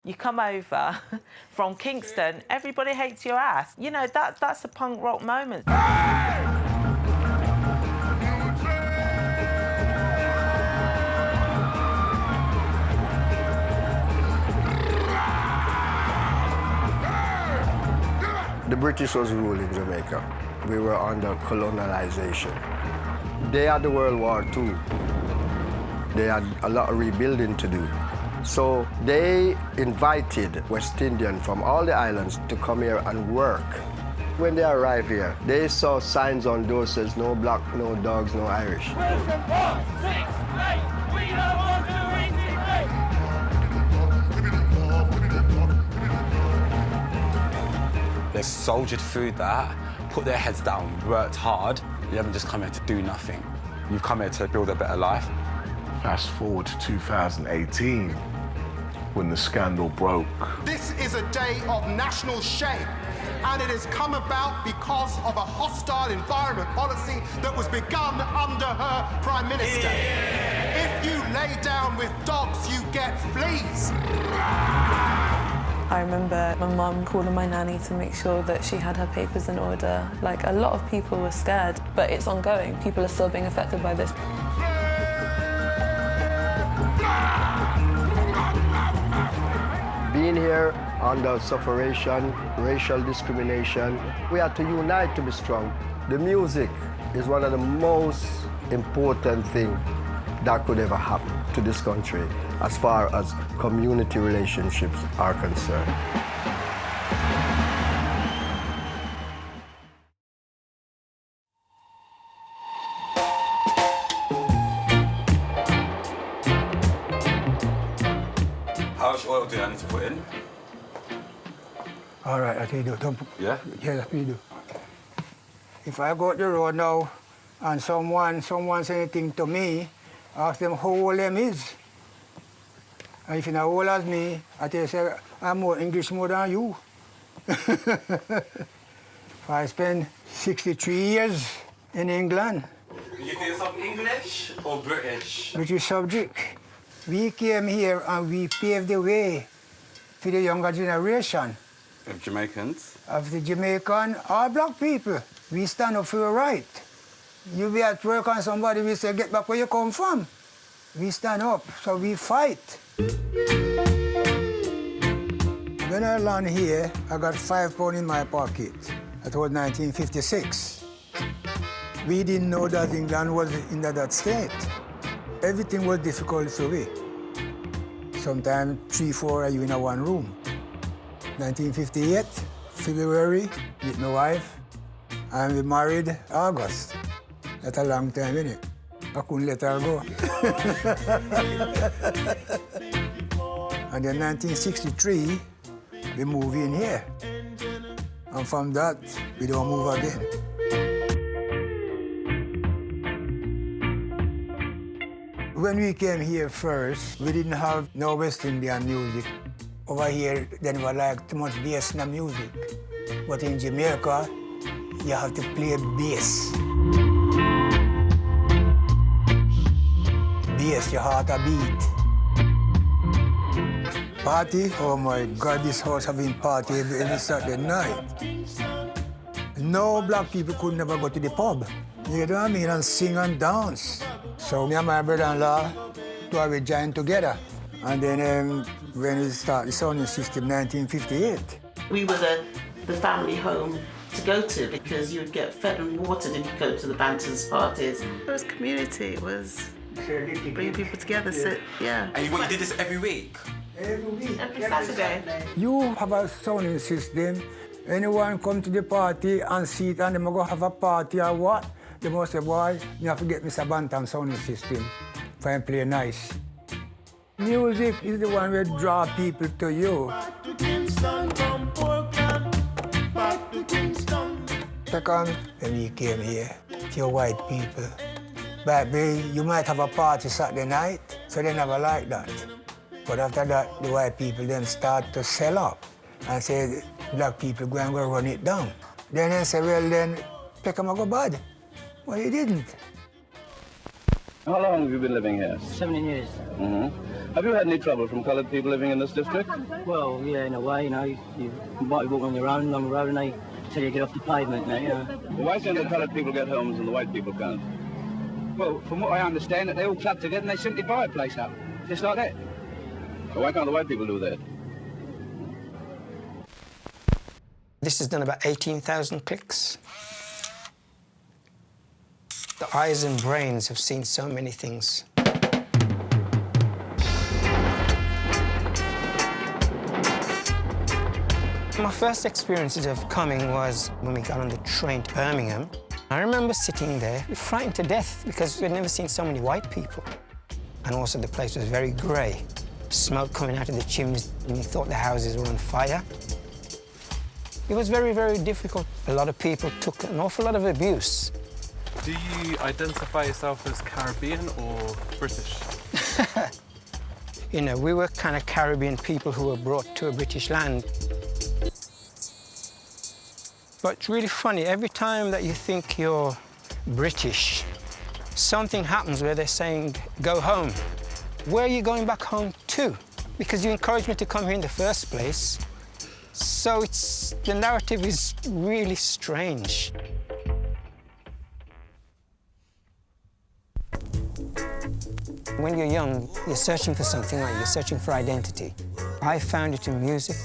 You come over from Kingston, everybody hates your ass. You know, that's a punk rock moment. The British was ruling Jamaica. We were under colonialization. They had the World War II. They had a lot of rebuilding to do. So they invited West Indians from all the islands to come here and work. When they arrived here, they saw signs on doors says no black, no dogs, no Irish. Wilson, 4, 6, 8, we don't want to integrate. They soldiered through that, put their heads down, worked hard. You haven't just come here to do nothing. You've come here to build a better life. Fast forward to 2018, when the scandal broke. This is a day of national shame, and it has come about because of a hostile environment policy that was begun under her Prime Minister. If you lay down with dogs, you get fleas. I remember my mum calling my nanny to make sure that she had her papers in order. Like, a lot of people were scared, but it's ongoing. People are still being affected by this. Being here under sufferation, racial discrimination, we had to unite to be strong. The music is one of the most important things that could ever happen to this country as far as community relationships are concerned. How much oil do I need to put in? All right, that's what you do. Don't put... Yeah? Yeah, that's what you do. If I go out the road now and someone says anything to me, ask them how old them is. And if you're not old as me, I tell you, say, I'm more English more than you. I spent 63 years in England. Do you call yourself English or British? British subject. We came here and we paved the way for the younger generation. Of Jamaicans? Of the Jamaican, all black people. We stand up for your right. You be at work on somebody, we say, get back where you come from. We stand up, so we fight. When I land here, I got £5 in my pocket. That was 1956. We didn't know that England was in that state. Everything was difficult for me. Sometimes 3, 4 of you in one room. 1958, February, with my wife, and we married August. That's a long time, innit? I couldn't let her go. And then 1963, we moved in here. And from that, we don't move again. When we came here first, we didn't have no West Indian music. Over here, they never like too much bass in the music. But in Jamaica, you have to play bass. Bass, your heart a beat. Party? Oh my God, this house having party every Saturday night. No black people could never go to the pub. You know what I mean? And sing and dance. So me and my brother-in-law, we joined together. And then when we started the sounding system, 1958. We were the family home to go to because you would get fed and watered if you go to the Bantams parties. It was community, it was bringing people together, so, yeah. And you did this every week? Every week. Every Saturday. You have a sounding system. Anyone come to the party and see it and they're going to have a party or what, they must say, boy, you have to get Mr. Bantam sounding system if I play nice. Music is the one that draw people to you. Second, when we came here, to white people, baby, you might have a party Saturday night, so they never like that. But after that, the white people then start to sell up and say, black people go and go run it down. Then they say, well, then, Peckham go bad. Well, he didn't. How long have you been living here? 17 years. Mm-hmm. Have you had any trouble from coloured people living in this district? Well, yeah, in a way, you know, you might be walking on your own along the road and they tell you to get off the pavement, you know. Well, why can't the coloured people get homes and the white people can't? Well, from what I understand, that they all club together and they simply buy a place up, just like that. So why can't the white people do that? This has done about 18,000 clicks. The eyes and brains have seen so many things. My first experiences of coming was when we got on the train to Birmingham. I remember sitting there, frightened to death because we'd never seen so many white people. And also the place was very grey. Smoke coming out of the chimneys, and you thought the houses were on fire. It was very, very difficult. A lot of people took an awful lot of abuse. Do you identify yourself as Caribbean or British? You know, we were kind of Caribbean people who were brought to a British land. But it's really funny, every time that you think you're British, something happens where they're saying, go home. Where are you going back home to? Because you encouraged me to come here in the first place. So the narrative is really strange. When you're young, you're searching for something, like you're searching for identity. I found it in music.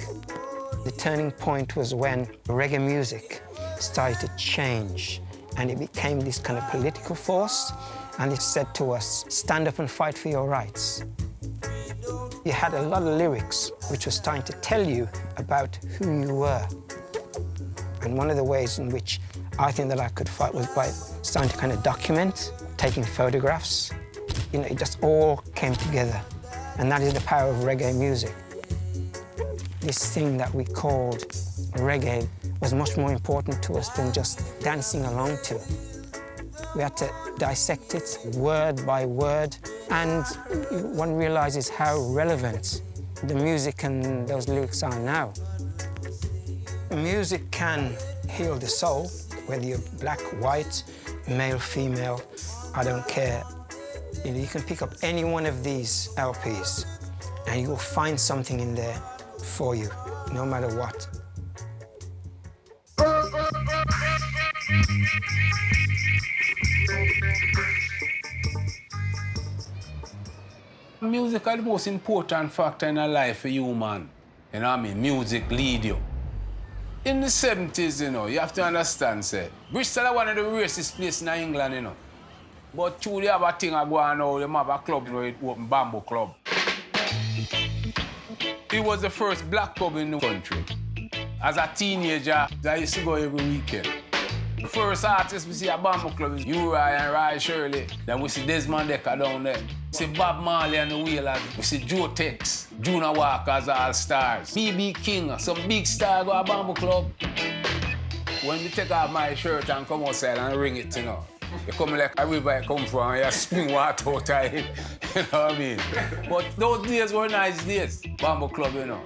The turning point was when reggae music started to change and it became this kind of political force, and it said to us, stand up and fight for your rights. You had a lot of lyrics which was starting to tell you about who you were. And one of the ways in which I think that I could fight was by starting to kind of document, taking photographs. You know, it just all came together. And that is the power of reggae music. This thing that we called reggae was much more important to us than just dancing along to. We had to dissect it word by word, and one realizes how relevant the music and those lyrics are now. Music can heal the soul, whether you're black, white, male, female, I don't care. You know, you can pick up any one of these LPs and you will find something in there for you, no matter what. Music is the most important factor in a life for you, man. You know what I mean? Music lead you. In the 70s, you know, you have to understand, say, Bristol is one of the racist places in England, you know. But truly have a thing I go on now, they have a club, you know, it open Bamboo Club. It was the first black club in the country. As a teenager, I used to go every weekend. The first artist we see at Bamboo Club is Uriah and Rai Shirley. Then we see Desmond Dekker down there. We see Bob Marley and the Wailers. We see Joe Tex, Junior Walker as all-stars. B.B. King, some big star go at Bamboo Club. When we take off my shirt and come outside and ring it, you know, you come like a river I come from and you spring water out of it. You know what I mean? But those days were nice days. Bamboo Club, you know.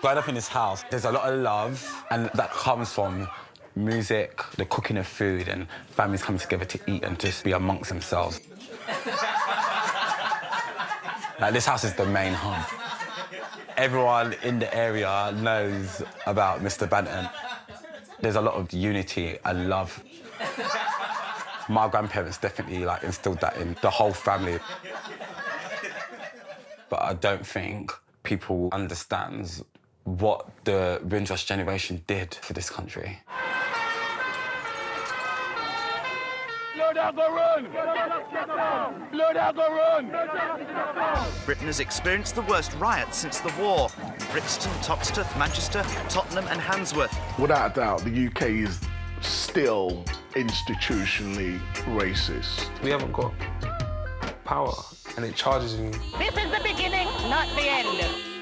Growing up in this house, there's a lot of love, and that comes from music, the cooking of food, and families coming together to eat and just be amongst themselves. Like, this house is the main hub. Everyone in the area knows about Mr. Banton. There's a lot of unity and love. My grandparents definitely instilled that in the whole family. But I don't think people understand what the Windrush generation did for this country. Britain has experienced the worst riots since the war. Brixton, Toxteth, Manchester, Tottenham and Handsworth. Without a doubt, the UK is still institutionally racist. We haven't got power, and it charges you. This is the beginning, not the end.